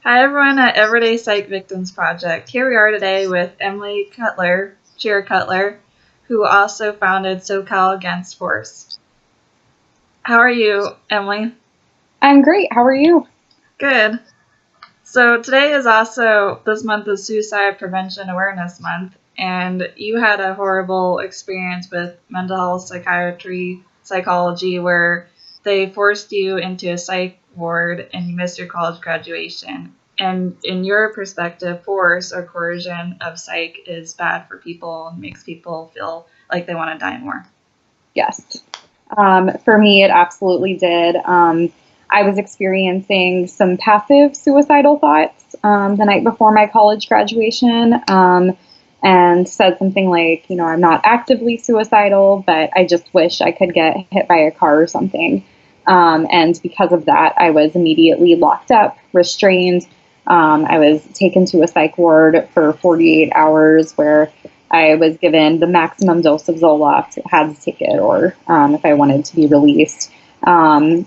Hi, everyone at Everyday Psych Victims Project. Here we are today with Emily Cutler, Chair Cutler, who also founded SoCal Against Force. How are you, Emily? I'm great. How are you? Good. So today is also, this month is Suicide Prevention Awareness Month, and you had a horrible experience with mental health psychology, where they forced you into a psych ward and you missed your college graduation. And in your perspective, force or coercion of psych is bad for people and makes people feel like they want to die more. Yes. For me, it absolutely did. I was experiencing some passive suicidal thoughts the night before my college graduation, and said something like, I'm not actively suicidal, but I just wish I could get hit by a car or something. And because of that, I was immediately locked up, restrained. I was taken to a psych ward for 48 hours where I was given the maximum dose of Zoloft, had to take it, or if I wanted to be released. And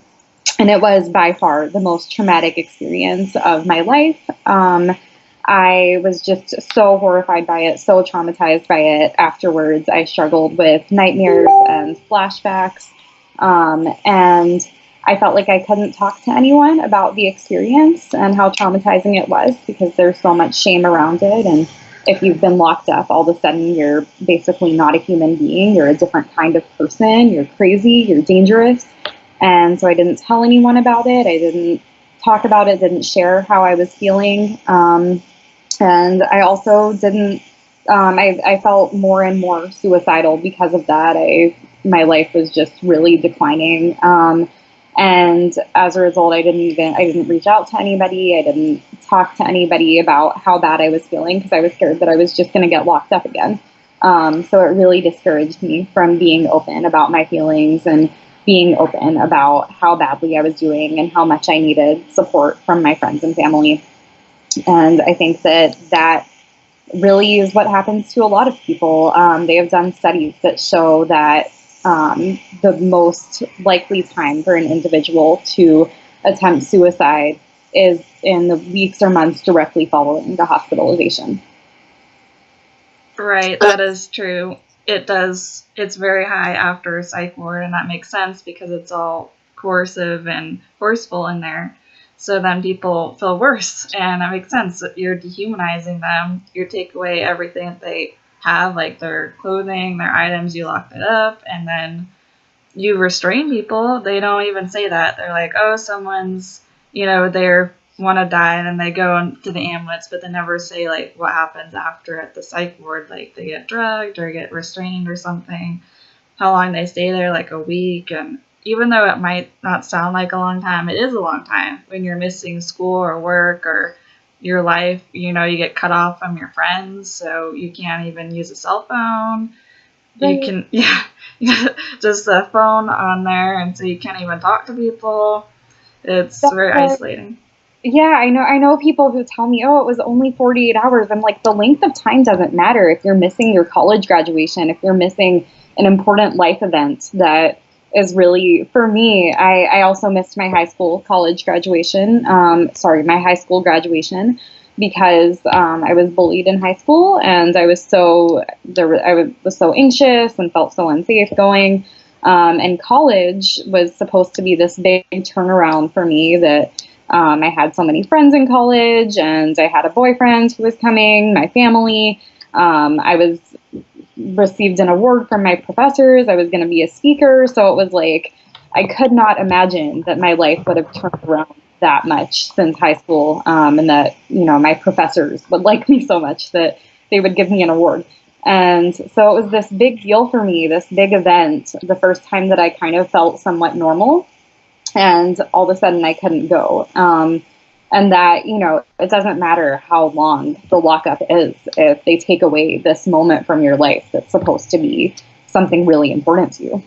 it was by far the most traumatic experience of my life. I was just so horrified by it, so traumatized by it. Afterwards, I struggled with nightmares and flashbacks. And I felt like I couldn't talk to anyone about the experience and how traumatizing it was because there's so much shame around it. And if you've been locked up, all of a sudden you're basically not a human being. You're a different kind of person. You're crazy. You're dangerous. And so I didn't tell anyone about it. I didn't talk about it, didn't share how I was feeling. And I also didn't, I felt more and more suicidal because of that. My life was just really declining. And as a result, I didn't reach out to anybody. I didn't talk to anybody about how bad I was feeling because I was scared that I was just going to get locked up again. So it really discouraged me from being open about my feelings and being open about how badly I was doing and how much I needed support from my friends and family. And I think that really is what happens to a lot of people. They have done studies that show that the most likely time for an individual to attempt suicide is in the weeks or months directly following the hospitalization. Right, that is true. It's very high after a psych ward, and that makes sense because it's all coercive and forceful in there. So then people feel worse, and that makes sense. You're dehumanizing them. You take away everything that they have, like their clothing, their items, you lock it up, and then you restrain people. They don't even say that. They're like, oh, someone's, they're want to die, and then they go into the ambulance, but they never say like what happens after at the psych ward, like they get drugged or get restrained or something, how long they stay there, like a week. And even though it might not sound like a long time, it is a long time when you're missing school or work or your life. You get cut off from your friends, so you can't even use a cell phone. You can just a phone on there, and so you can't even talk to people. It's very isolating. Yeah, I know people who tell me, oh, it was only 48 hours. I'm like, the length of time doesn't matter if you're missing your college graduation, if you're missing an important life event that is really, for me, I also missed my high school graduation because I was bullied in high school, and I was so anxious and felt so unsafe going. And college was supposed to be this big turnaround for me that I had so many friends in college, and I had a boyfriend who was coming, my family. I was received an award from my professors. I was going to be a speaker. So it was like, I could not imagine that my life would have turned around that much since high school. And that, my professors would like me so much that they would give me an award. And so it was this big deal for me, this big event, the first time that I kind of felt somewhat normal. And all of a sudden I couldn't go. And that, it doesn't matter how long the lockup is if they take away this moment from your life that's supposed to be something really important to you.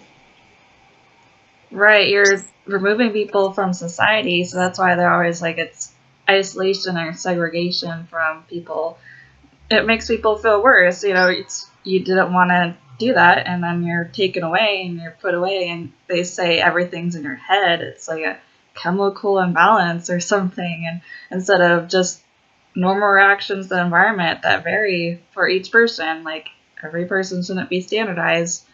Right, you're removing people from society, so that's why they're always like it's isolation or segregation from people. It makes people feel worse. You didn't want to do that, and then you're taken away and you're put away, and they say everything's in your head. It's like a chemical imbalance or something, and instead of just normal reactions to the environment that vary for each person. Like, every person shouldn't be standardized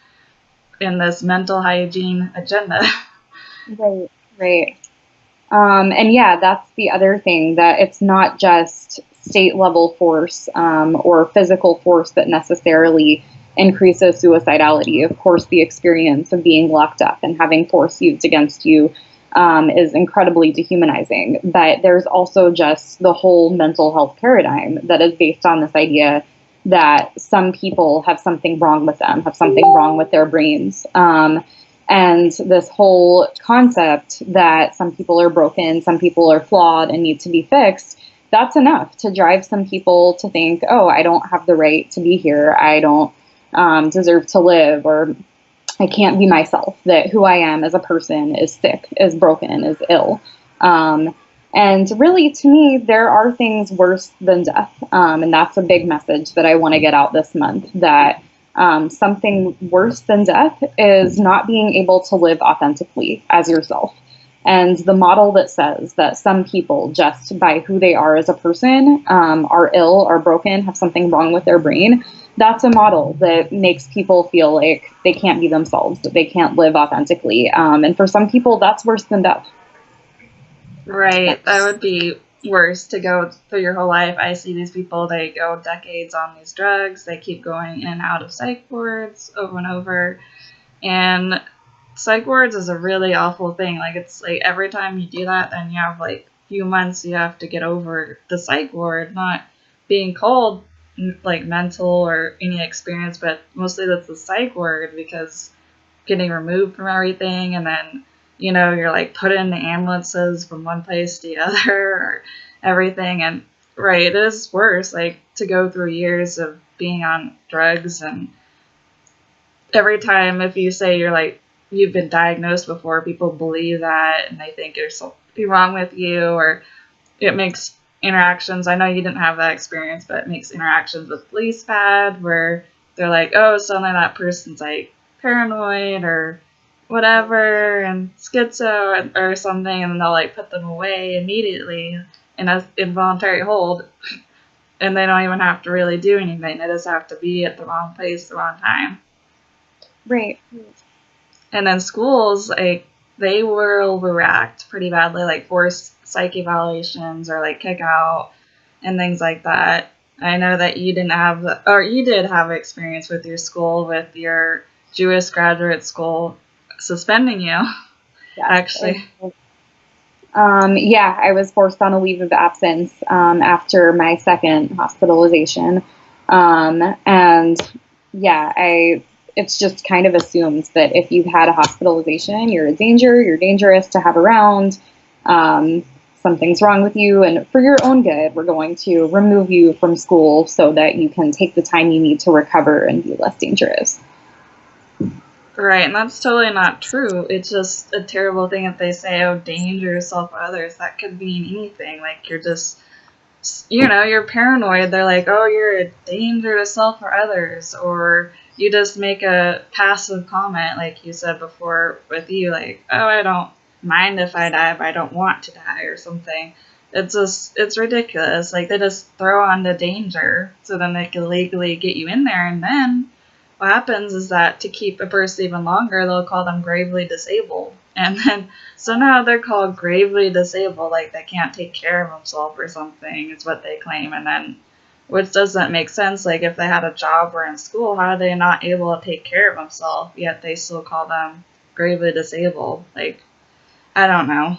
in this mental hygiene agenda. Right, right. And yeah, that's the other thing, that it's not just state level force or physical force that necessarily increases suicidality. Of course, the experience of being locked up and having force used against you is incredibly dehumanizing. But there's also just the whole mental health paradigm that is based on this idea that some people have something wrong with them, have something wrong with their brains. And this whole concept that some people are broken, some people are flawed and need to be fixed, that's enough to drive some people to think, oh, I don't have the right to be here. I don't deserve to live, or I can't be myself, that who I am as a person is sick, is broken, is ill. And really, to me, there are things worse than death. And that's a big message that I want to get out this month, that something worse than death is not being able to live authentically as yourself. And the model that says that some people, just by who they are as a person, are ill, are broken, have something wrong with their brain, that's a model that makes people feel like they can't be themselves, that they can't live authentically. And for some people, that's worse than death. Right. That would be worse, to go through your whole life. I see these people, they go decades on these drugs. They keep going in and out of psych wards over and over. And psych wards is a really awful thing. Like, it's like every time you do that, then you have like a few months you have to get over the psych ward, not being called like mental or any experience, but mostly that's the psych ward, because getting removed from everything, and then, you know, you're like put in the ambulances from one place to the other, or everything. And right, it is worse, like, to go through years of being on drugs. And every time, if you say you're like, you've been diagnosed before, people believe that, and they think there's something wrong with you, or it makes interactions, I know you didn't have that experience, but it makes interactions with police bad, where they're like, oh, suddenly that person's like paranoid or whatever, and schizo or something, and they'll like put them away immediately in an involuntary hold, and they don't even have to really do anything. They just have to be at the wrong place, the wrong time. Right. And then schools, like, they will react pretty badly, like forced psych evaluations or like kick out and things like that. I know that you didn't have, or you did have experience with your school, with your Jewish graduate school suspending you, Yes. actually. Yeah, I was forced on a leave of absence after my second hospitalization. And yeah, it's just kind of assumed that if you've had a hospitalization, you're a danger, you're dangerous to have around, something's wrong with you, and for your own good, we're going to remove you from school so that you can take the time you need to recover and be less dangerous. Right, and that's totally not true. It's just a terrible thing if they say, oh, danger yourself or others. That could mean anything. Like, you're just, you know, you're paranoid. They're like, oh, you're a danger to self or others. Or you just make a passive comment, like you said before with you, like, oh, I don't mind if I die, but I don't want to die, or something. It's just, it's ridiculous. Like, they just throw on the danger so then they can legally get you in there, and then what happens is that to keep a person even longer, they'll call them gravely disabled. And then, so now they're called gravely disabled, like they can't take care of themselves or something, is what they claim. And then, which doesn't make sense. Like, if they had a job or in school, how are they not able to take care of themselves, yet they still call them gravely disabled? Like, I don't know.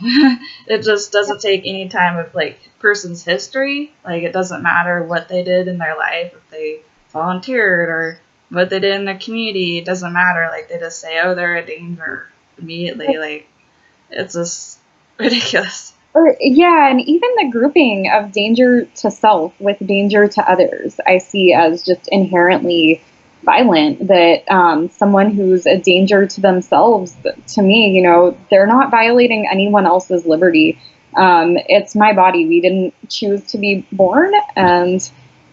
It just doesn't take any time of, like, person's history. Like, it doesn't matter what they did in their life, if they volunteered or what they did in their community. It doesn't matter. Like, they just say, oh, they're a danger immediately. Like, it's just ridiculous. Yeah, and even the grouping of danger to self with danger to others, I see as just inherently violent. That someone who's a danger to themselves, to me, you know, they're not violating anyone else's liberty. It's my body. We didn't choose to be born, and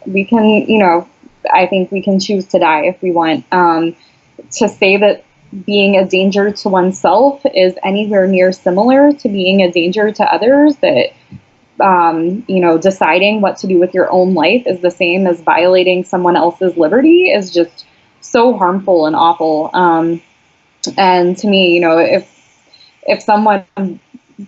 we can, you know, I think we can choose to die if we want. To say that being a danger to oneself is anywhere near similar to being a danger to others, that deciding what to do with your own life is the same as violating someone else's liberty is just so harmful and awful. And to me, if someone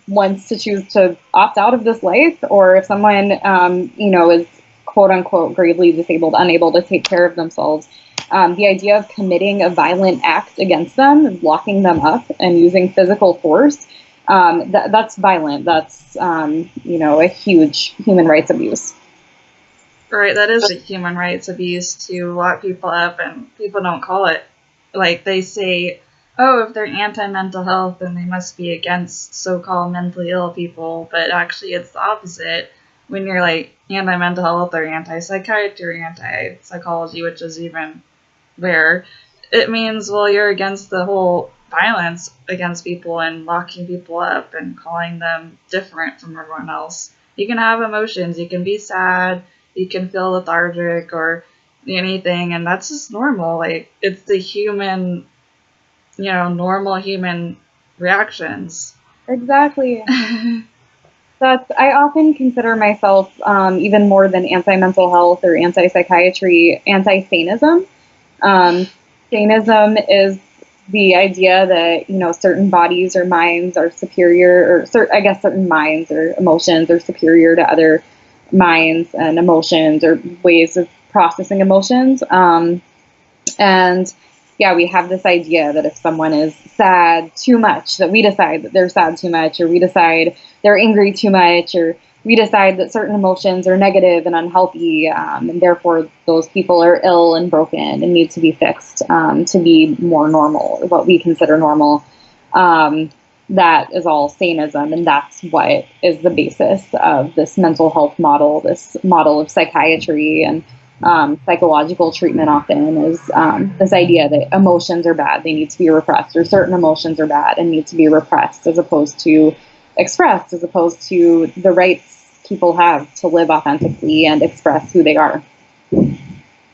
wants to choose to opt out of this life, or if someone, is quote unquote gravely disabled, unable to take care of themselves, the idea of committing a violent act against them, locking them up, and using physical force, that's violent. That's, a huge human rights abuse. Right, that is a human rights abuse to lock people up, and people don't call it. Like, they say, oh, if they're anti-mental health, then they must be against so-called mentally ill people, but actually it's the opposite. When you're, like, anti-mental health or anti-psychiatry or anti-psychology, which is even rare, it means, well, you're against the whole violence against people and locking people up and calling them different from everyone else. You can have emotions, you can be sad, you can feel lethargic or anything, and that's just normal. Like, it's the human, normal human reactions. Exactly. I often consider myself, even more than anti-mental health or anti-psychiatry, anti-sanism. Sanism is the idea that, certain bodies or minds are superior, or I guess certain minds or emotions are superior to other minds and emotions, or ways of processing emotions. And yeah, we have this idea that if someone is sad too much, that we decide that they're sad too much, or we decide they're angry too much, or we decide that certain emotions are negative and unhealthy, and therefore those people are ill and broken and need to be fixed to be more normal, or what we consider normal. That is all sanism, and that's what is the basis of this mental health model, this model of psychiatry and psychological treatment often is this idea that emotions are bad, they need to be repressed, or certain emotions are bad and need to be repressed as opposed to expressed, as opposed to the rights people have to live authentically and express who they are.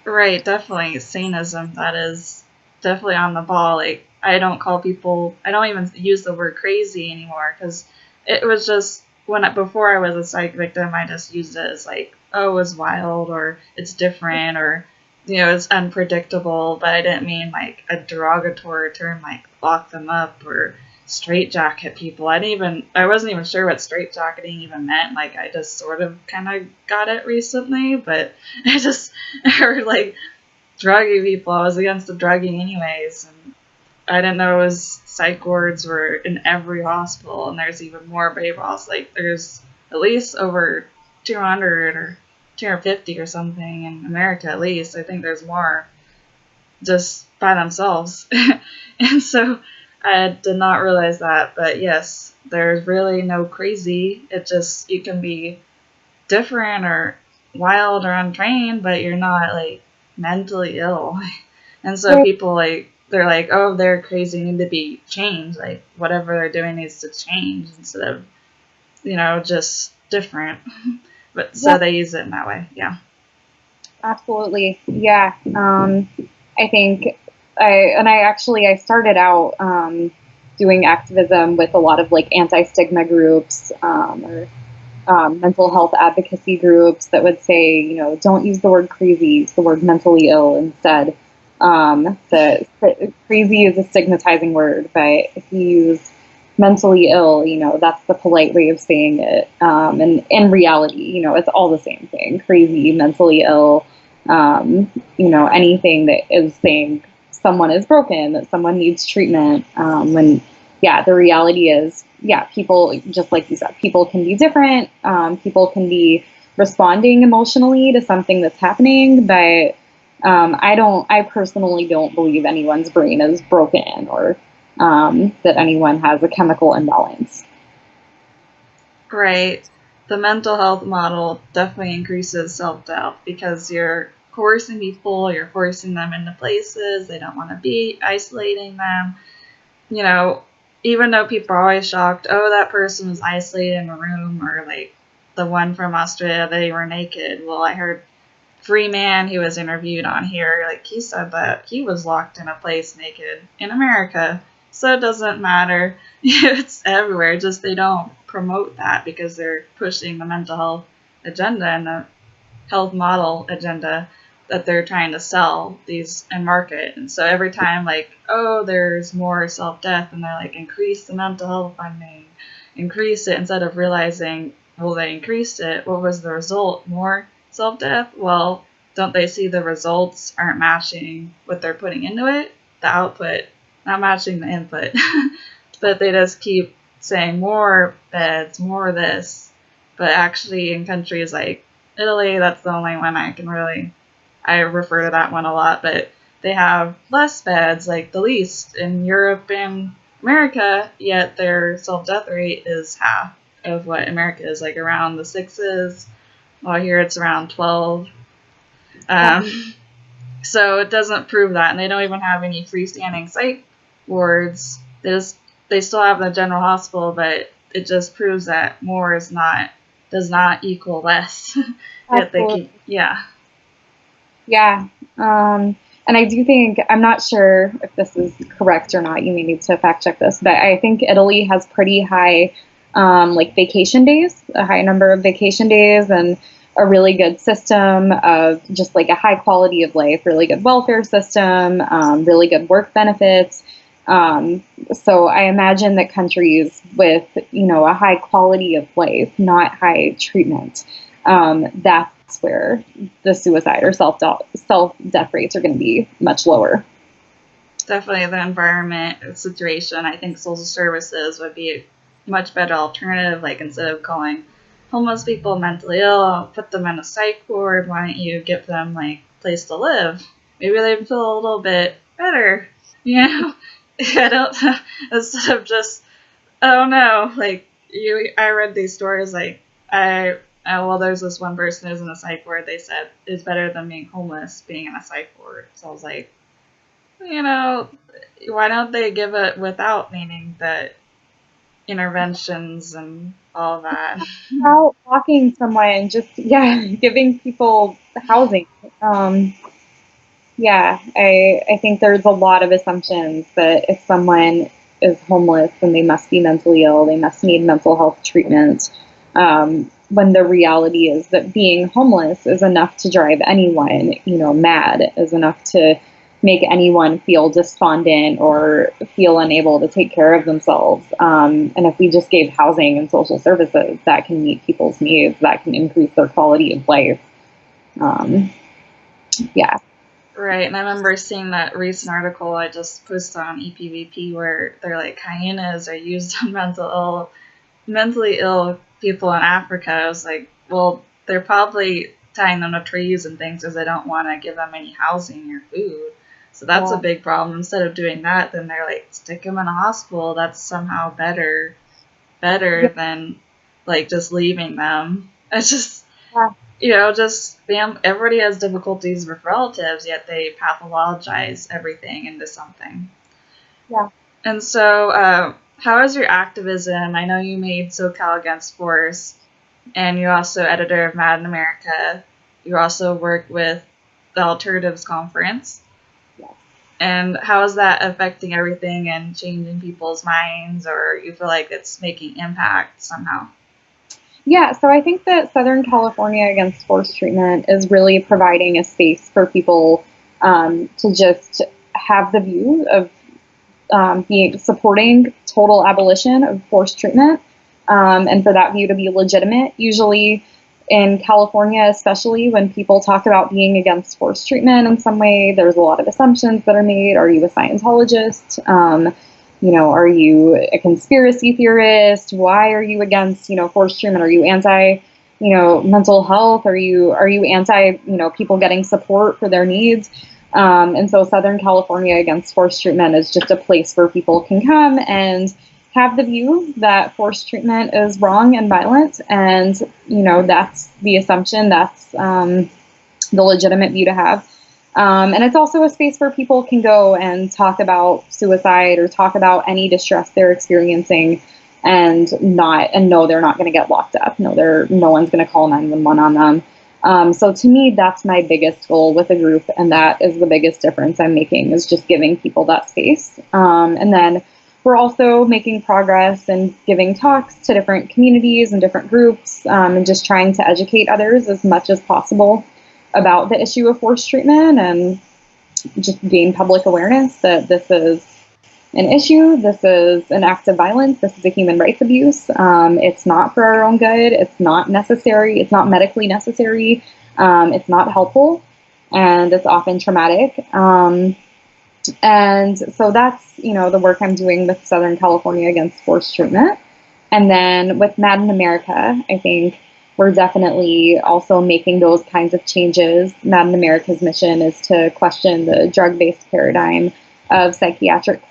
Right, definitely. Sanism, that is definitely on the ball. Like, I don't even use the word crazy anymore, because it was just, before I was a psych victim, I just used it as like, oh, it's wild, or it's different, or, it's unpredictable, but I didn't mean like a derogatory term like lock them up or straitjacket people. I wasn't even sure what straitjacketing even meant. Like, I just sort of kind of got it recently, but I just heard like drugging people. I was against the drugging anyways, and I didn't know it was psych wards were in every hospital, and there's even more behaviorals. Like, there's at least over 200 or 250 or something in America, at least. I think there's more just by themselves. And so I did not realize that, but yes, there's really no crazy. It just, you can be different or wild or untrained, but you're not like mentally ill. And so people they're like, oh, they're crazy, need to be changed. Like, whatever they're doing needs to change instead of, just different. But so they use it in that way. Yeah. Absolutely. Yeah. I think I started out doing activism with a lot of like anti-stigma groups, or mental health advocacy groups that would say, don't use the word crazy, use the word mentally ill instead. Crazy is a stigmatizing word, but if you use mentally ill, that's the polite way of saying it. And in reality, it's all the same thing: crazy, mentally ill, anything that is saying someone is broken, that someone needs treatment. The reality is, people, just like you said, people can be different. People can be responding emotionally to something that's happening, but I personally don't believe anyone's brain is broken, or that anyone has a chemical imbalance. Right. The mental health model definitely increases self-doubt because you're coercing people, you're forcing them into places they don't want to be, isolating them. Even though people are always shocked, oh, that person was isolated in a room, or like the one from Australia, they were naked. Well, I heard free man who was interviewed on here, like, he said that he was locked in a place naked in America. So it doesn't matter. It's everywhere. Just they don't promote that because they're pushing the mental health agenda and the health model agenda that they're trying to sell these and market. And so every time, like, oh, there's more self-death, and they're like, increase the mental health funding, increase it, instead of realizing, well, they increased it. What was the result? More self-death? Well, don't they see the results aren't matching what they're putting into it? The output, not matching the input. But they just keep saying more beds, more this. But actually in countries like Italy, that's the only one I refer to that one a lot, but they have less beds, like the least in Europe and America, yet their self-death rate is half of what America is, like around the 6s, while here it's around 12. So it doesn't prove that, and they don't even have any freestanding psych wards. They still have the general hospital, but it just proves that more does not equal less. Yet they keep, yeah. Yeah. And I do think, I'm not sure if this is correct or not, you may need to fact check this, but I think Italy has pretty high, like vacation days, a high number of vacation days, and a really good system of just like a high quality of life, really good welfare system, really good work benefits. So I imagine that countries with, a high quality of life, not high treatment, that's where the suicide or self-death rates are going to be much lower. Definitely the environment situation. I think social services would be a much better alternative. Like, instead of calling homeless people mentally ill, put them in a psych ward, why don't you give them like place to live? Maybe they'd feel a little bit better, I don't, instead of just, oh no, like, I read these stories, like, well, there's this one person who's in a psych ward, they said, it's better than being homeless, being in a psych ward. So I was like, why don't they give it without needing the interventions and all that? Without locking someone, just, giving people housing. I think there's a lot of assumptions that if someone is homeless, then they must be mentally ill, they must need mental health treatment. When the reality is that being homeless is enough to drive anyone, mad, is enough to make anyone feel despondent or feel unable to take care of themselves. And if we just gave housing and social services, that can meet people's needs, that can increase their quality of life. Right, and I remember seeing that recent article I just posted on EPVP where they're like, hyenas are used on mentally ill people in Africa. I was like, well, they're probably tying them to trees and things because they don't want to give them any housing or food. So that's a big problem. Instead of doing that, then they're like, stick them in a hospital. That's somehow better than like just leaving them. It's just, everybody has difficulties with relatives, yet they pathologize everything into something. Yeah. And so, how is your activism? I know you made SoCal Against Force, and you're also editor of Mad in America. You also work with the Alternatives Conference. Yes. And how is that affecting everything and changing people's minds, or you feel like it's making impact somehow? Yeah, so I think that Southern California Against Force Treatment is really providing a space for people to just have the view of supporting total abolition of forced treatment, and for that view to be legitimate. Usually in California, especially when people talk about being against forced treatment in some way, there's a lot of assumptions that are made. Are you a Scientologist? Are you a conspiracy theorist? Why are you against, forced treatment? Are you anti, mental health? Are you anti, people getting support for their needs? And so Southern California Against Forced Treatment is just a place where people can come and have the view that forced treatment is wrong and violent. And, that's the assumption, that's the legitimate view to have. And it's also a space where people can go and talk about suicide or talk about any distress they're experiencing and know they're not going to get locked up. No one's going to call 911 on them. So to me, that's my biggest goal with a group, and that is the biggest difference I'm making, is just giving people that space. And then we're also making progress and giving talks to different communities and different groups, and just trying to educate others as much as possible about the issue of forced treatment, and just gain public awareness that this is an issue, this is an act of violence, this is a human rights abuse. It's not for our own good, it's not necessary, it's not medically necessary, it's not helpful, and it's often traumatic. And so that's, the work I'm doing with Southern California against forced treatment. And then with Mad in America, I think we're definitely also making those kinds of changes. Mad in America's mission is to question the drug-based paradigm of psychiatric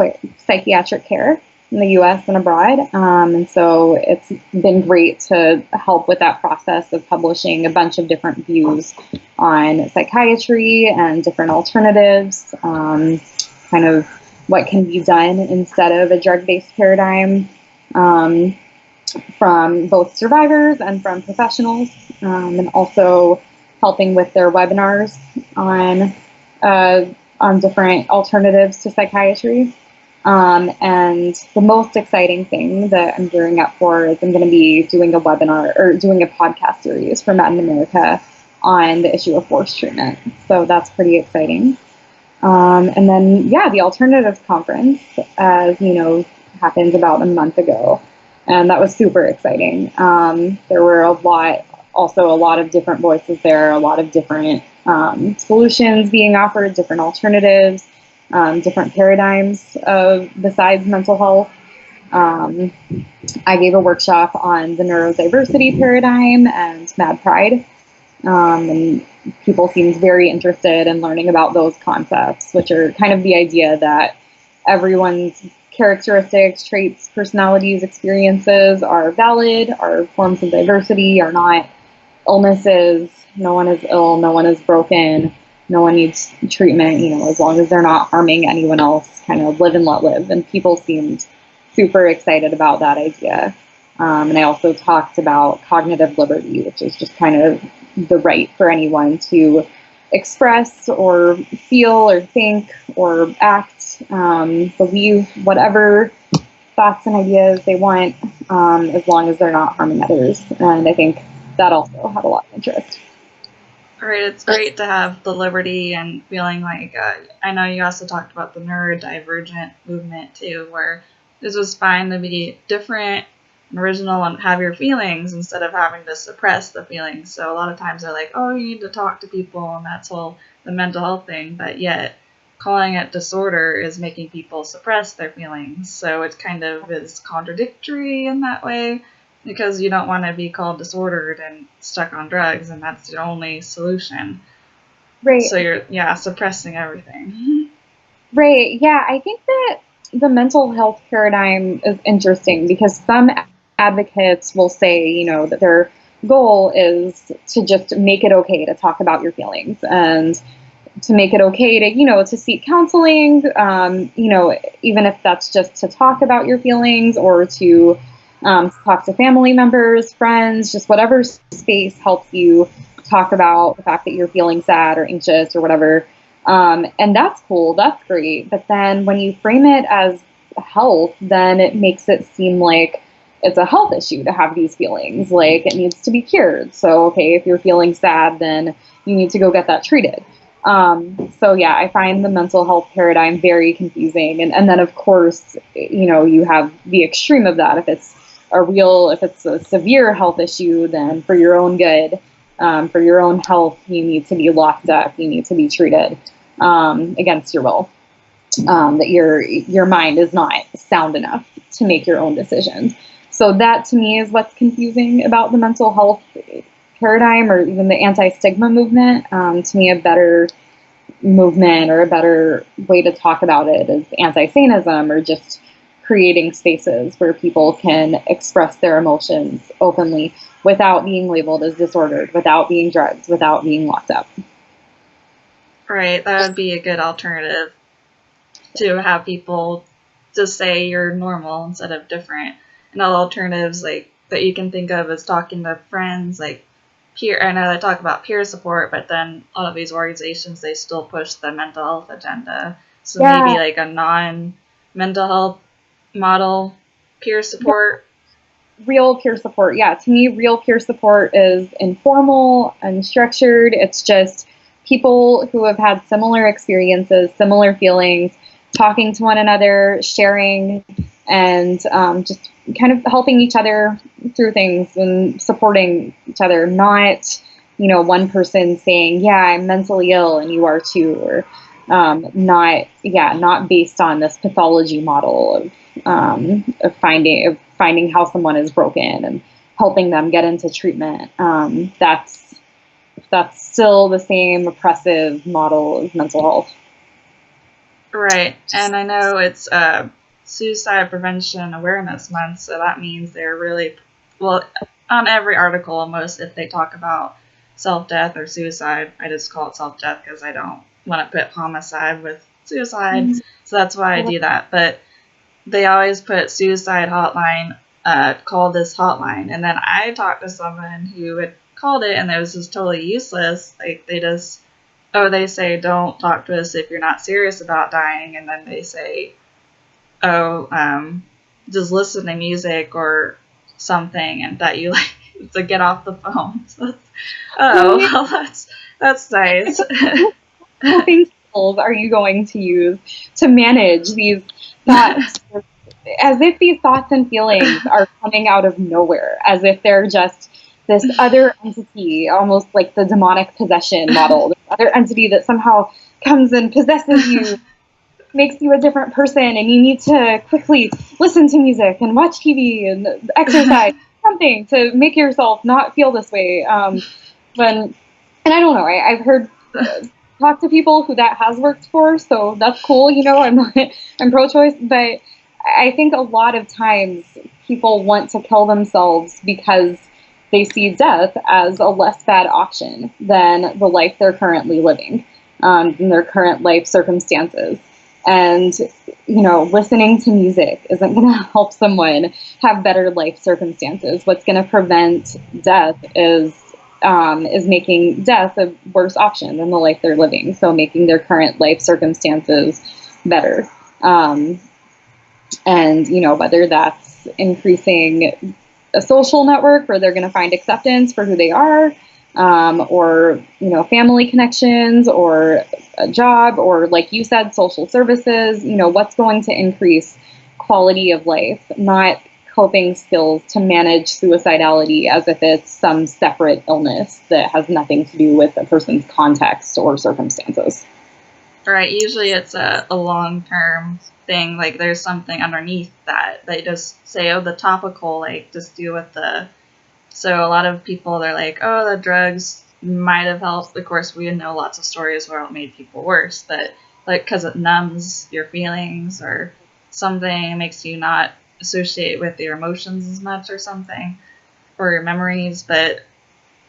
care in the U.S. and abroad. And so it's been great to help with that process of publishing a bunch of different views on psychiatry and different alternatives, kind of what can be done instead of a drug-based paradigm, from both survivors and from professionals, and also helping with their webinars on different alternatives to psychiatry. And the most exciting thing that I'm gearing up for is I'm going to be doing a webinar or doing a podcast series for Mad in America on the issue of forced treatment. So that's pretty exciting. And then, the Alternatives Conference, as you know, happened about a month ago. And that was super exciting. There were a lot of different voices there, a lot of different solutions being offered, different alternatives, different paradigms besides mental health. I gave a workshop on the neurodiversity paradigm and Mad Pride. And people seemed very interested in learning about those concepts, which are kind of the idea that everyone's characteristics, traits, personalities, experiences are valid, are forms of diversity, are not illnesses. No one is ill, no one is broken, no one needs treatment, as long as they're not harming anyone else, kind of live and let live. And people seemed super excited about that idea. And I also talked about cognitive liberty, which is just kind of the right for anyone to express or feel or think or act, believe whatever thoughts and ideas they want, as long as they're not harming others. And I think that also had a lot of interest. Right, it's great to have the liberty and feeling like, I know you also talked about the neurodivergent movement too, where this was fine to be different and original and have your feelings instead of having to suppress the feelings. So a lot of times they're like, oh, you need to talk to people, and that's all the mental health thing, but yet calling it disorder is making people suppress their feelings. So it kind of is contradictory in that way, because you don't want to be called disordered and stuck on drugs, and that's your only solution. Right. So you're, suppressing everything. Right. Yeah, I think that the mental health paradigm is interesting because some advocates will say, that their goal is to just make it okay to talk about your feelings and to make it okay to, to seek counseling, even if that's just to talk about your feelings or to talk to family members, friends, just whatever space helps you talk about the fact that you're feeling sad or anxious or whatever. And that's cool, that's great. But then when you frame it as health, then it makes it seem like it's a health issue to have these feelings, like it needs to be cured. So, okay, if you're feeling sad, then you need to go get that treated. I find the mental health paradigm very confusing. And then, of course, you have the extreme of that. If it's a severe health issue, then for your own good, for your own health, you need to be locked up, you need to be treated against your will. That your mind is not sound enough to make your own decisions. So that to me is what's confusing about the mental health paradigm, or even the anti-stigma movement. To me, a better movement or a better way to talk about it is anti-sanism, or just creating spaces where people can express their emotions openly without being labeled as disordered, without being drugged, without being locked up. Right, that would be a good alternative, to have people just say you're normal instead of different. And all alternatives like that you can think of as talking to friends, like peer. I know they talk about peer support, but then a lot of these organizations, they still push the mental health agenda. So maybe like a non-mental health model peer support. Real peer support. Yeah, to me, real peer support is informal, unstructured. It's just people who have had similar experiences, similar feelings, talking to one another, sharing, and just kind of helping each other through things and supporting each other. Not, one person saying, "Yeah, I'm mentally ill and you are too," or not based on this pathology model of finding how someone is broken and helping them get into treatment. That's still the same oppressive model of mental health. Right, and I know it's Suicide Prevention Awareness Month, so that means they're really, well, on every article almost, if they talk about self-death or suicide, I just call it self-death because I don't want to put homicide with suicide, so that's why I do that. But they always put suicide hotline, call this hotline, and then I talked to someone who had called it and it was just totally useless. Like they say don't talk to us if you're not serious about dying, and then they say, just listen to music or something, and that you like to get off the phone. So that's nice. What skills are you going to use to manage these thoughts, as if these thoughts and feelings are coming out of nowhere, as if they're just this other entity, almost like the demonic possession model, this other entity that somehow comes and possesses you, makes you a different person, and you need to quickly listen to music and watch TV and exercise, something to make yourself not feel this way. And I don't know, I've heard talk to people who that has worked for, so that's cool. I'm pro-choice, but I think a lot of times people want to kill themselves because they see death as a less bad option than the life they're currently living, in their current life circumstances. And, listening to music isn't going to help someone have better life circumstances. What's going to prevent death is making death a worse option than the life they're living. So making their current life circumstances better. And, whether that's increasing a social network where they're going to find acceptance for who they are, or, family connections, or a job, or, like you said, social services, what's going to increase quality of life, not coping skills to manage suicidality as if it's some separate illness that has nothing to do with a person's context or circumstances. Right. Usually it's a long-term thing. Like there's something underneath that they just say, the topical, like just deal with so a lot of people, they're like, the drugs might have helped. Of course, we know lots of stories where it made people worse, but like because it numbs your feelings or something, it makes you not associate with your emotions as much or something, or your memories, but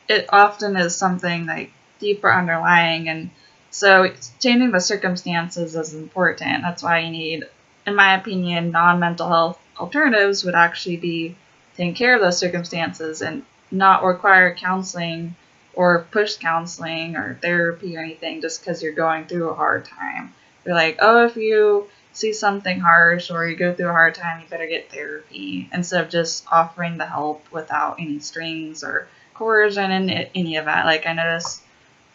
it often is something like deeper underlying, and so changing the circumstances is important. That's why you need, in my opinion, non-mental health alternatives would actually be taking care of those circumstances and not require counseling or push counseling or therapy or anything just because you're going through a hard time. They're like, if you see something harsh or you go through a hard time, you better get therapy, instead of just offering the help without any strings or coercion in any of that. Like I notice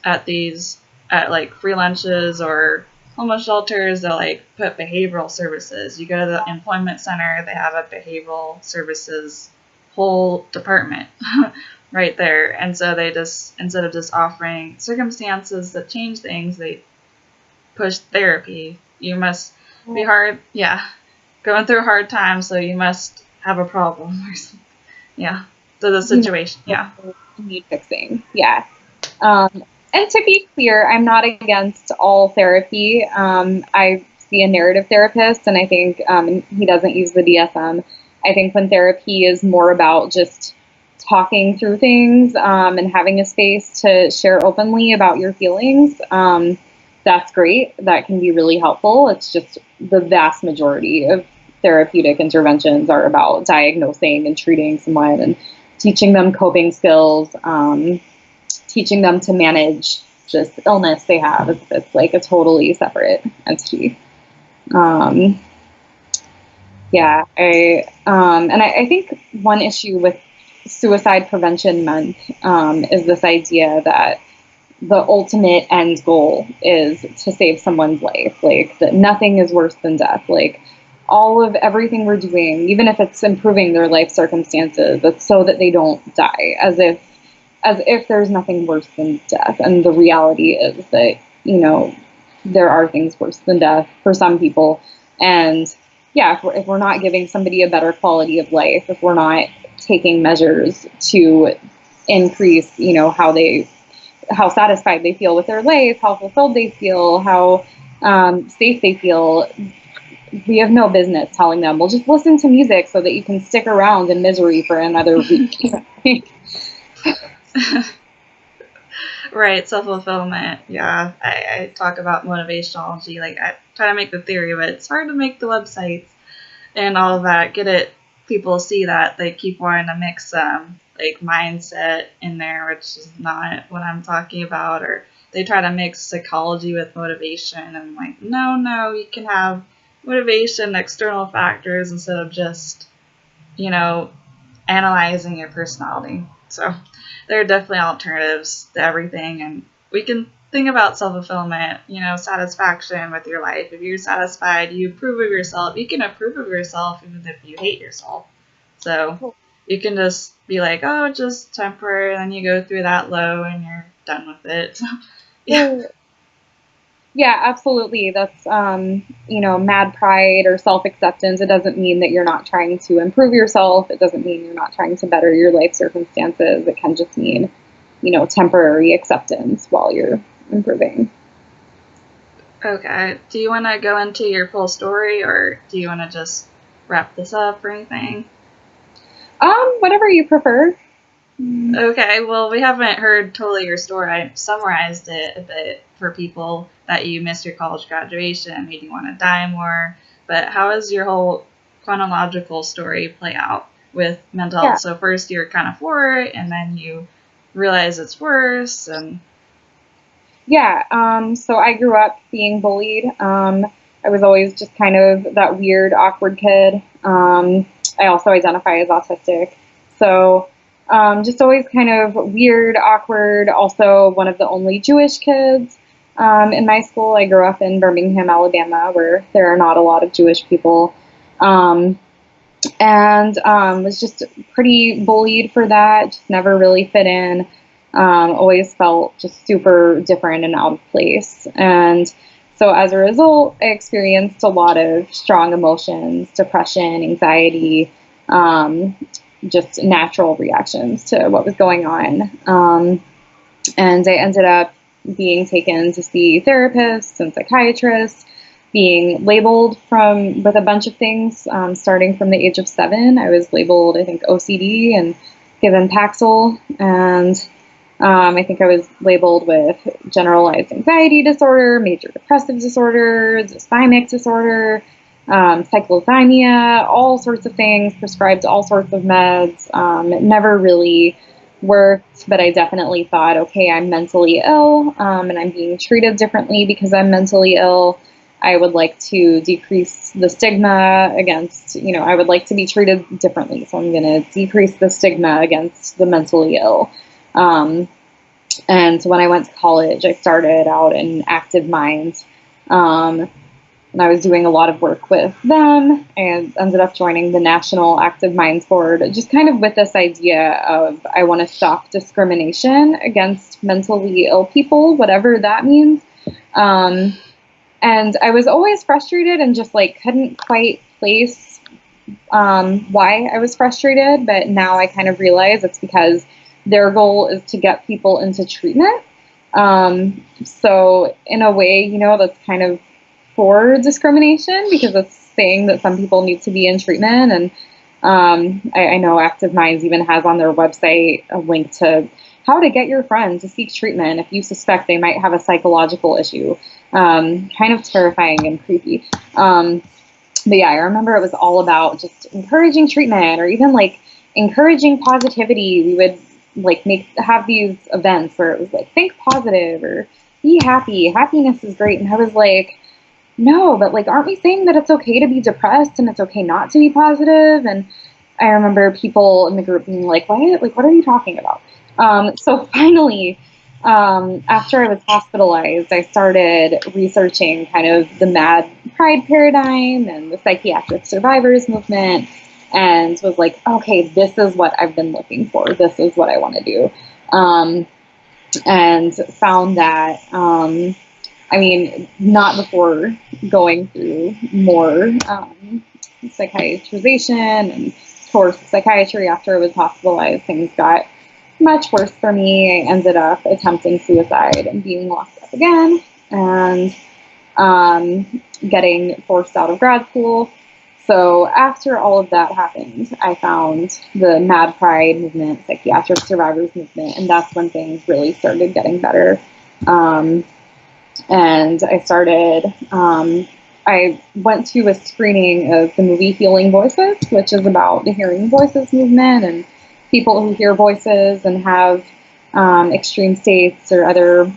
at like free lunches or homeless shelters, they'll like put behavioral services. You go to the employment center, they have a behavioral services whole department right there. And so they just, instead of just offering circumstances that change things, they push therapy. You must be going through a hard time, so you must have a problem or something. So the situation, need fixing. And to be clear, I'm not against all therapy. I see a narrative therapist, and I think he doesn't use the DSM. I think when therapy is more about just talking through things and having a space to share openly about your feelings, that's great. That can be really helpful. It's just the vast majority of therapeutic interventions are about diagnosing and treating someone and teaching them coping skills, teaching them to manage this illness they have as if it's like a totally separate entity. I think one issue with Suicide Prevention Month is this idea that the ultimate end goal is to save someone's life, like that nothing is worse than death. Like all of everything we're doing, even if it's improving their life circumstances, it's so that they don't die, as if there's nothing worse than death. And the reality is that, you know, there are things worse than death for some people. And yeah, if we're not giving somebody a better quality of life, if we're not taking measures to increase, you know, how satisfied they feel with their life, how fulfilled they feel, how safe they feel, we have no business telling them, well, just listen to music so that you can stick around in misery for another week. Right, self-fulfillment. Yeah, I talk about motivationology. Like, I try to make the theory of it. It's hard to make the websites and all of that. People see that. They keep wanting to mix like mindset in there, which is not what I'm talking about. Or they try to mix psychology with motivation. And I'm like, no, you can have motivation, external factors, instead of just, you know, analyzing your personality. So there are definitely alternatives to everything, and we can think about self-fulfillment, you know, satisfaction with your life. If you're satisfied, you approve of yourself. You can approve of yourself even if you hate yourself. So you can just be like, oh, it's just temporary, and then you go through that low and you're done with it. So, yeah. Yeah, absolutely. That's, you know, mad pride or self-acceptance. It doesn't mean that you're not trying to improve yourself. It doesn't mean you're not trying to better your life circumstances. It can just mean, you know, temporary acceptance while you're improving. Okay. Do you want to go into your full story, or do you want to just wrap this up or anything? Whatever you prefer. Okay, well, we haven't heard totally your story. I summarized it a bit for people that you missed your college graduation, made you want to die more. But how does your whole chronological story play out with mental health? So first you're kind of for it, and then you realize it's worse. And so I grew up being bullied. I was always just kind of that weird, awkward kid. I also identify as autistic. So just always kind of weird, awkward, also one of the only Jewish kids in my school. I grew up in Birmingham, Alabama, where there are not a lot of Jewish people, and was just pretty bullied for that, just never really fit in, always felt just super different and out of place. And so as a result, I experienced a lot of strong emotions, depression, anxiety, just natural reactions to what was going on. And I ended up being taken to see therapists and psychiatrists, being labeled with a bunch of things. Starting from the age of 7, I was labeled, I think, OCD and given Paxil. And I think I was labeled with generalized anxiety disorder, major depressive disorder, dysthymic disorder, cyclothymia, all sorts of things, prescribed all sorts of meds. It never really worked, but I definitely thought, okay, I'm mentally ill, and I'm being treated differently because I'm mentally ill. I would like to decrease the stigma against, I would like to be treated differently. So I'm going to decrease the stigma against the mentally ill. And when I went to college, I started out in Active Minds. And I was doing a lot of work with them and ended up joining the National Active Minds Board, just kind of with this idea of I want to stop discrimination against mentally ill people, whatever that means. And I was always frustrated and just couldn't quite place why I was frustrated. But now I kind of realize it's because their goal is to get people into treatment. So in a way, that's kind of for discrimination because it's saying that some people need to be in treatment. And I know Active Minds even has on their website a link to how to get your friend to seek treatment if you suspect they might have a psychological issue. Kind of terrifying and creepy. But yeah, I remember it was all about just encouraging treatment or even encouraging positivity. We would like have these events where it was like, think positive or be happy. Happiness is great. And I was like, no, but like, aren't we saying that it's okay to be depressed and it's okay not to be positive? And I remember people in the group being like, what? Like, what are you talking about? So finally, after I was hospitalized, I started researching kind of the mad pride paradigm and the psychiatric survivors movement, and was like, okay, this is what I've been looking for. This is what I want to do. And found that, I mean, not before going through more psychiatrization and course psychiatry after I was hospitalized, things got much worse for me. I ended up attempting suicide and being locked up again, and getting forced out of grad school. So after all of that happened, I found the Mad Pride movement, psychiatric survivors movement, and that's when things really started getting better. And I started, I went to a screening of the movie Healing Voices, which is about the hearing voices movement and people who hear voices and have extreme states or other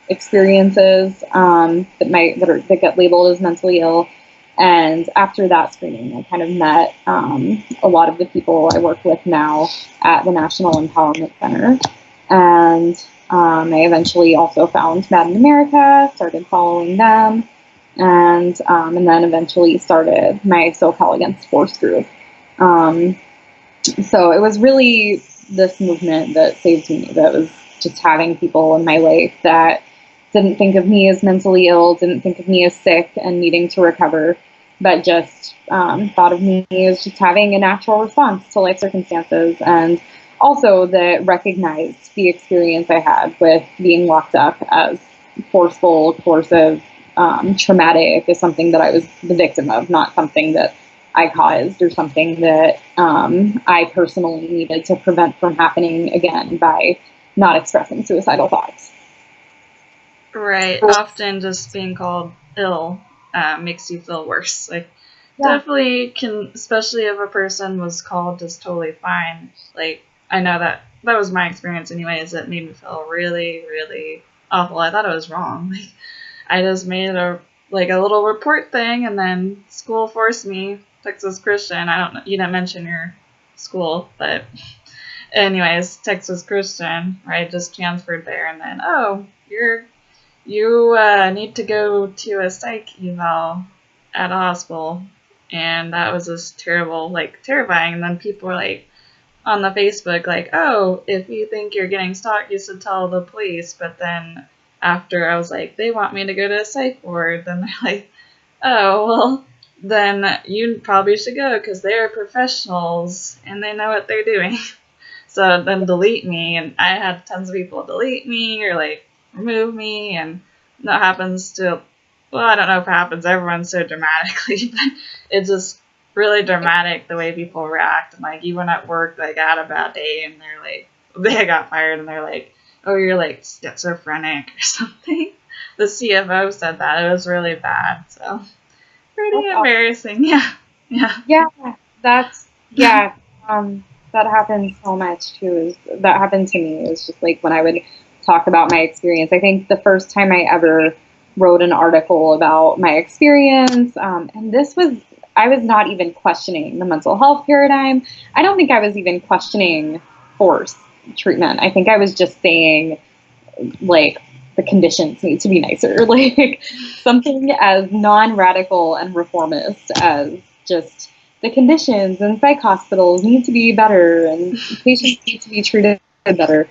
experiences that get labeled as mentally ill. And after that screening, I kind of met a lot of the people I work with now at the National Empowerment Center. And I eventually also found Mad in America, started following them, and then eventually started my SoCal Against Force group. So it was really this movement that saved me, that was just having people in my life that didn't think of me as mentally ill, didn't think of me as sick and needing to recover, but just thought of me as just having a natural response to life circumstances, and also that recognized the experience I had with being locked up as forceful, coercive, traumatic, as something that I was the victim of, not something that I caused or something that I personally needed to prevent from happening again by not expressing suicidal thoughts. Right. Often just being called ill makes you feel worse. Like, definitely can, especially if a person was called just totally fine. Like, I know that was my experience anyways. It made me feel really, really awful. I thought I was wrong. Like, I just made a little report thing, and then school forced me. Texas Christian. I don't know. You didn't mention your school, but anyways, Texas Christian, right? Just transferred there, and then you need to go to a psych eval at a hospital, and that was just terrible, terrifying. And then people were like on the Facebook, like, oh, if you think you're getting stalked, you should tell the police. But then after I was like, they want me to go to a psych ward, then they're like, oh, well, then you probably should go because they're professionals and they know what they're doing. So then delete me, and I had tons of people delete me or remove me, and that happens to, well, I don't know if it happens to everyone so dramatically, but it's just really dramatic the way people react. And even at work, I had a bad day and they got fired and they're like, oh, you're schizophrenic or something. The CFO said that. It was really bad. So pretty embarrassing. Yeah. That happens so much too. That happened to me. It was just when I would talk about my experience. I think the first time I ever wrote an article about my experience, and I was not even questioning the mental health paradigm. I don't think I was even questioning force treatment. I think I was just saying the conditions need to be nicer, something as non-radical and reformist as just the conditions in psych hospitals need to be better and patients need to be treated better.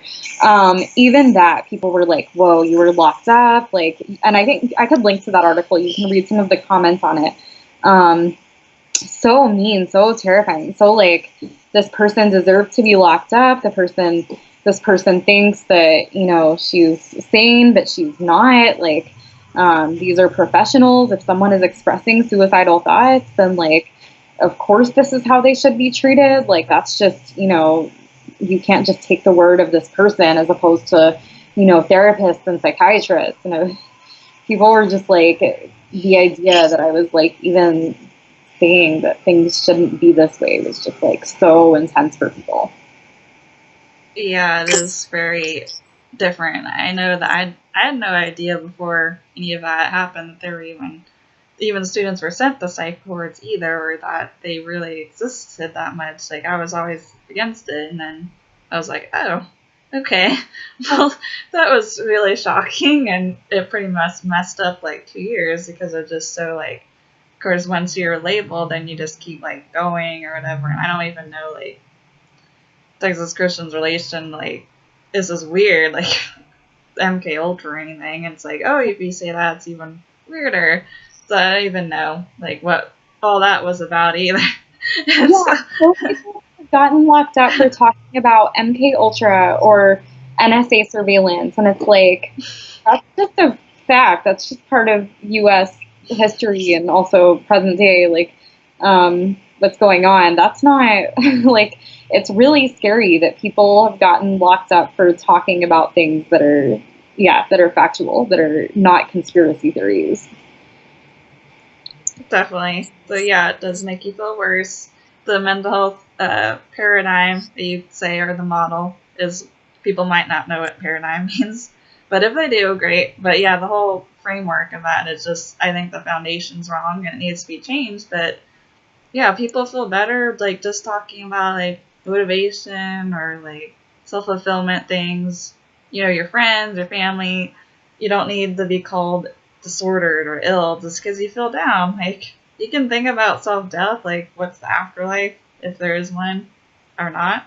Even that, people were like, whoa, you were locked up, and I think I could link to that article. You can read some of the comments on it. So mean, so terrifying. So this person deserved to be locked up. This person thinks that, she's sane, but she's not. These are professionals. If someone is expressing suicidal thoughts, then of course this is how they should be treated. That's just, you can't just take the word of this person as opposed to, therapists and psychiatrists. People were just the idea that I was even saying that things shouldn't be this way was just so intense for people. Yeah, it is very different. I know that I had no idea before any of that happened that there were even students were sent to psych wards either, or that they really existed that much. Like, I was always against it, and then I was like, oh, okay. Well, that was really shocking, and it pretty much messed up like 2 years because of just so like, of course, once you're labeled, then you just keep like going or whatever. And I don't even know like Texas Christian's relation like this is weird like MK Ultra or anything. And it's like, oh, if you say that, it's even weirder. So I don't even know like what all that was about either. Yeah, So, so people have gotten locked up for talking about MK Ultra or NSA surveillance, and it's like that's just a fact. That's just part of U.S. history and also present day, like what's going on. That's not like it's really scary that people have gotten locked up for talking about things that are that are factual, that are not conspiracy theories. definitely. So yeah, it does make you feel worse. The mental health paradigm that you say or the model is people might not know what paradigm means, but if they do, great. But yeah, the whole framework of that is just I think the foundation's wrong and it needs to be changed. But yeah, people feel better like just talking about like motivation or like self fulfillment things. You know, your friends, your family. You don't need to be called disordered or ill just because you feel down. Like you can think about self death, like what's the afterlife if there is one or not.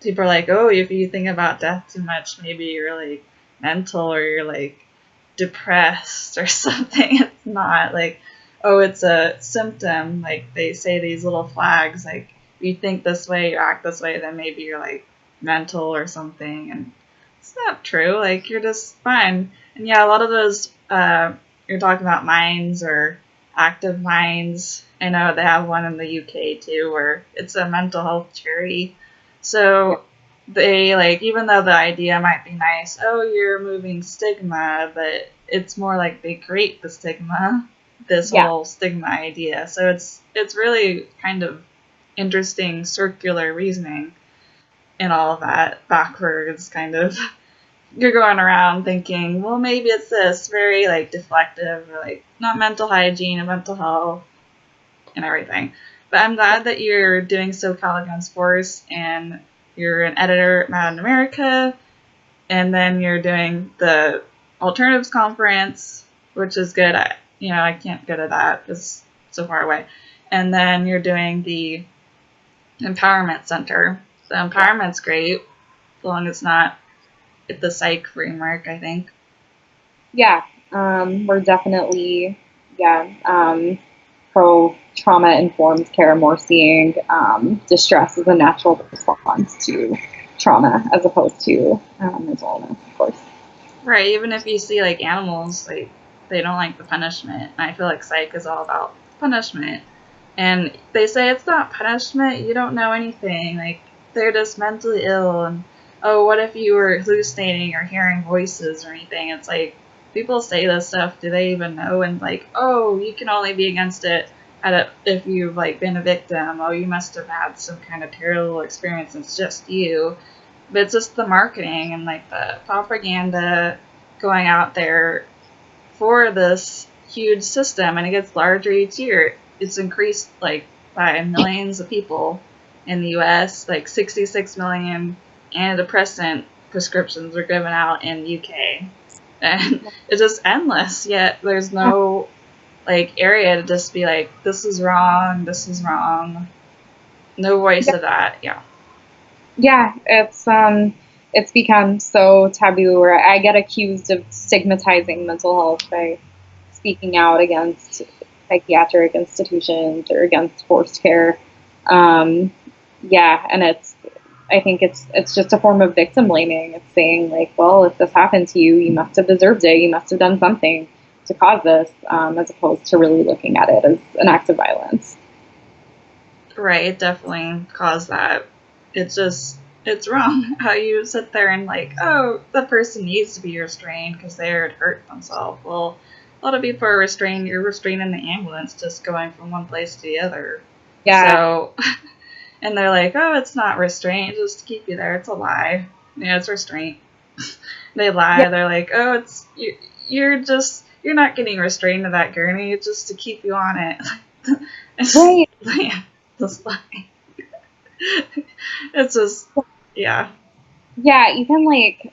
People are like, oh, if you think about death too much, maybe you're like mental or you're like depressed or something. It's not like, oh, it's a symptom. Like they say these little flags, like if you think this way, you act this way, then maybe you're like mental or something. And it's not true. Like you're just fine. And yeah, a lot of those, you're talking about minds or active minds. I know they have one in the UK too, where it's a mental health charity. So they like even though the idea might be nice, oh, you're removing stigma, but it's more like they create the stigma, this Yeah. whole stigma idea. So it's really kind of interesting circular reasoning and all of that backwards kind of you're going around thinking, well, maybe it's this very like deflective or like not mental hygiene and mental health and everything. But I'm glad that you're doing SoCal Against Force and you're an editor at Mad in America, and then you're doing the Alternatives Conference, which is good. I can't go to that because it's so far away. And then you're doing the Empowerment Center. The empowerment's great, as long as it's not the psych framework, I think. Yeah, we're definitely, pro trauma informed care, more seeing distress as a natural response to trauma as opposed to mental illness, of course. Right, even if you see like animals, like they don't like the punishment. And I feel like psych is all about punishment. And they say it's not punishment, you don't know anything. Like they're just mentally ill and oh, what if you were hallucinating or hearing voices or anything? It's like people say this stuff, do they even know? And like, oh, you can only be against it if you've like been a victim. Oh, you must have had some kind of terrible experience. It's just you. But it's just the marketing and like the propaganda going out there for this huge system, and it gets larger each year. It's increased like by millions of people in the U.S. Like 66 million antidepressant prescriptions are given out in UK, and it's just endless. Yet there's no like area to just be like, this is wrong, this is wrong. No voice of that. Yeah. Yeah, it's become so taboo, or I get accused of stigmatizing mental health by speaking out against psychiatric institutions or against forced care. And I think it's just a form of victim blaming. It's saying like, well, if this happened to you, you must have deserved it. You must have done something to cause this, as opposed to really looking at it as an act of violence. Right, it definitely caused that. It's wrong how you sit there and like, oh, the person needs to be restrained because they had hurt themselves. Well, a lot of people are restrained. You're restrained in the ambulance just going from one place to the other. Yeah. So, And they're like, oh, it's not restraint, just to keep you there. It's a lie. Yeah, it's restraint. They lie. Yeah. They're like, oh, you're not getting restrained to that gurney. It's just to keep you on it. It's Right. yeah, just lie. It's just, yeah. Yeah, even like,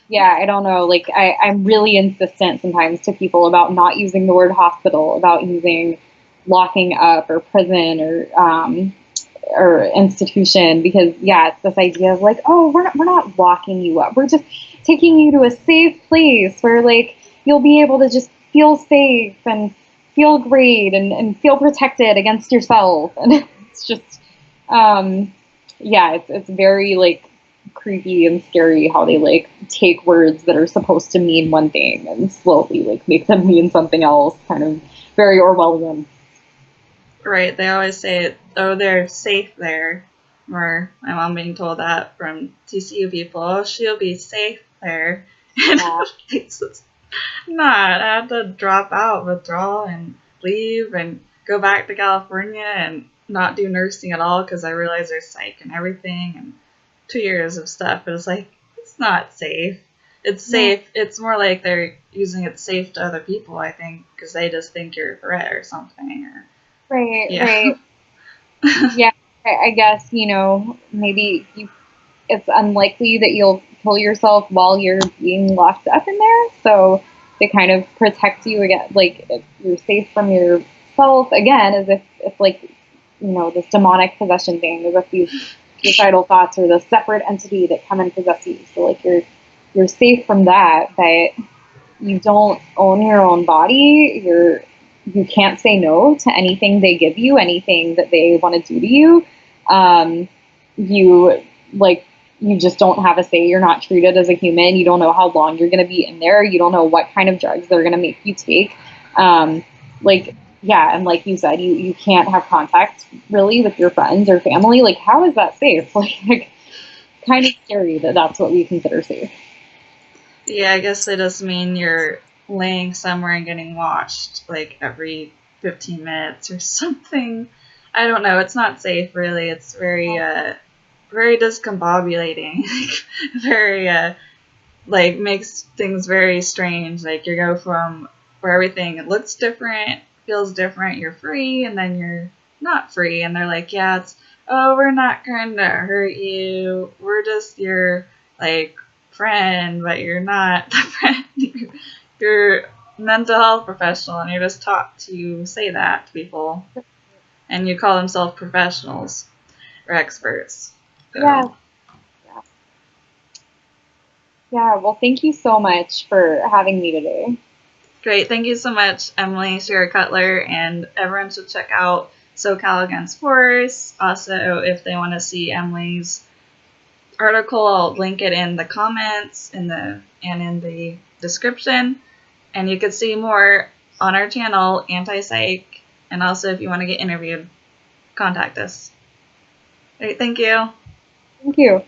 yeah, I don't know. Like, I'm really insistent sometimes to people about not using the word hospital, about using locking up or prison or institution, because yeah, it's this idea of like, oh, we're not locking you up. We're just taking you to a safe place where like you'll be able to just feel safe and feel great and feel protected against yourself. And it's just, yeah, it's very like creepy and scary how they like take words that are supposed to mean one thing and slowly like make them mean something else. Kind of very Orwellian. Right, they always say, oh, they're safe there. Or my mom being told that from TCU people, oh, she'll be safe there. And Yeah. it's just not. I had to drop out, withdraw, and leave, and go back to California and not do nursing at all because I realized there's psych and everything, and 2 years of stuff. But it's like, it's not safe. It's safe. Yeah. It's more like they're using it safe to other people, I think, because they just think you're a threat or something. Or Right, yeah. right. Yeah, I guess, maybe it's unlikely that you'll kill yourself while you're being locked up in there. So they kind of protect you again, like if you're safe from yourself again, as if like, this demonic possession thing, as if these suicidal thoughts are the separate entity that come and possess you. So like you're safe from that, but you don't own your own body. You can't say no to anything they give you, anything that they want to do to you. You just don't have a say. You're not treated as a human. You don't know how long you're going to be in there. You don't know what kind of drugs they're going to make you take. And like you said, you can't have contact really with your friends or family. Like, how is that safe? Like kind of scary that that's what we consider safe. Yeah, I guess they just mean you're laying somewhere and getting watched like every 15 minutes or something. I don't know. It's not safe, really. It's very, very discombobulating. Very, like, makes things very strange. Like, you go from where everything looks different, feels different, you're free, and then you're not free. And they're like, yeah, we're not going to hurt you. We're just your, like, friend, but you're not the friend. You're a mental health professional, and you're just taught to say that to people. And you call themselves professionals or experts. So. Yeah. Yeah, well, thank you so much for having me today. Great. Thank you so much, Emily Sierra Cutler, and everyone should check out SoCal Against Force. Also, if they want to see Emily's article, I'll link it in the comments and in the description. And you can see more on our channel, Anti-Psych. And also, if you want to get interviewed, contact us. Great. Thank you. Thank you.